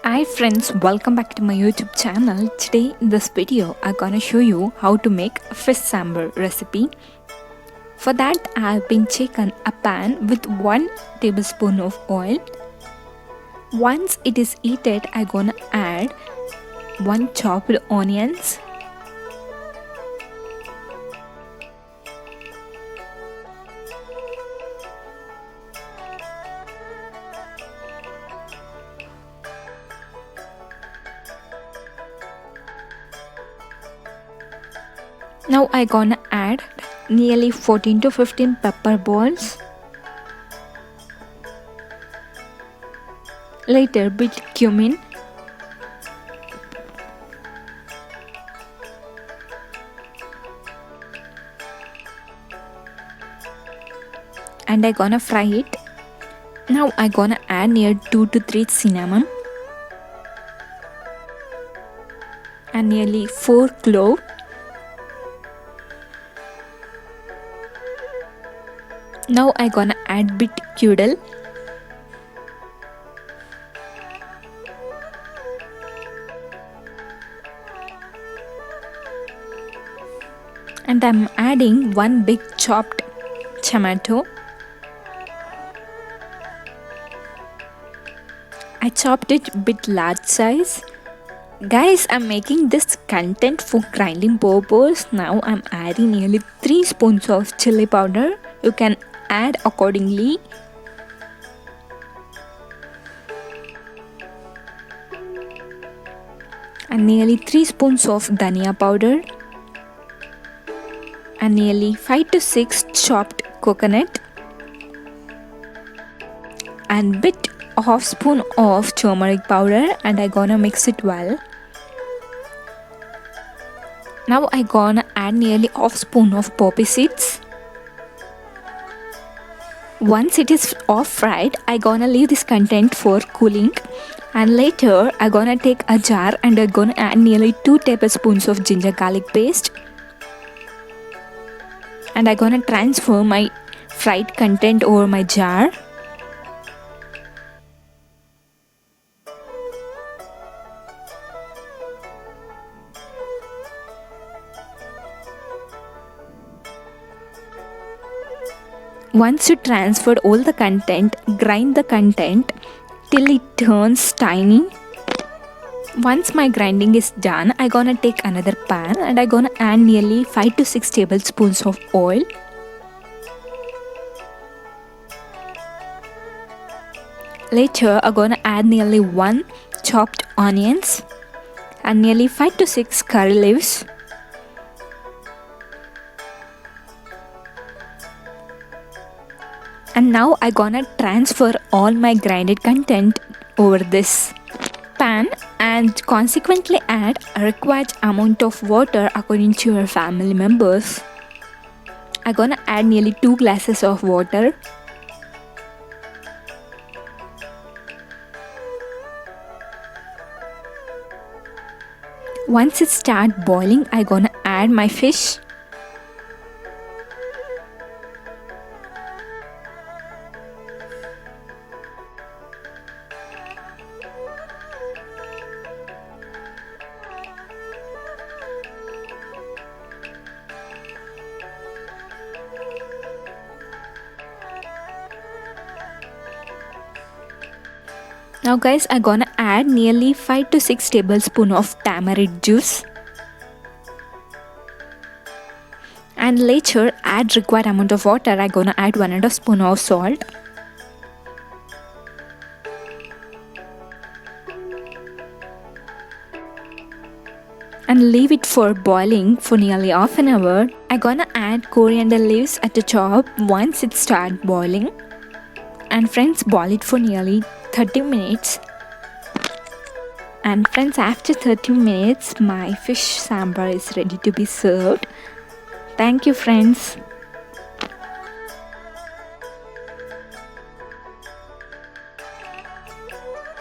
Hi friends, welcome back to my YouTube channel. Today in this video I'm gonna show you how to make a fish sambar recipe. For that I've been taken a pan with 1 tablespoon of oil. Once it is heated, I'm gonna add 1 chopped onions, now I'm gonna add nearly 14 to 15 pepper balls. Later bit cumin. And I'm gonna fry it. Now I'm gonna add near 2 to 3 cinnamon. And nearly 4 clove. Now I'm gonna add bit curd. And I'm adding 1 big chopped tomato. I chopped it bit large size. Guys, I'm making this content for grinding purpose. Now I'm adding nearly 3 spoons of chili powder. You can add accordingly. And nearly 3 spoons of dhania powder. And nearly 5 to 6 chopped coconut. And bit half spoon of turmeric powder, and I'm gonna mix it well. Now I'm gonna add nearly half spoon of poppy seeds. Once it is off fried, I'm gonna leave this content for cooling, and later I'm gonna take a jar and I'm gonna add nearly 2 tablespoons of ginger garlic paste, and I'm gonna transfer my fried content over my jar. Once you transferred all the content, grind the content till it turns tiny. Once my grinding is done, I'm gonna take another pan and I'm gonna add nearly 5 to 6 tablespoons of oil. Later, I'm gonna add nearly 1 chopped onions and nearly 5 to 6 curry leaves. And now I'm gonna transfer all my grinded content over this pan and consequently add a required amount of water according to your family members. I'm gonna add nearly 2 glasses of water. Once it starts boiling, I'm gonna add my fish. Now guys, I'm gonna add nearly 5 to 6 tablespoons of tamarind juice. And later add required amount of water. I'm gonna add 1.5 spoon of salt. And leave it for boiling for nearly half an hour. I'm gonna add coriander leaves at the top once it starts boiling. And friends, boil it for nearly 30 minutes. And friends, after 30 minutes my fish sambar is ready to be served. Thank you friends.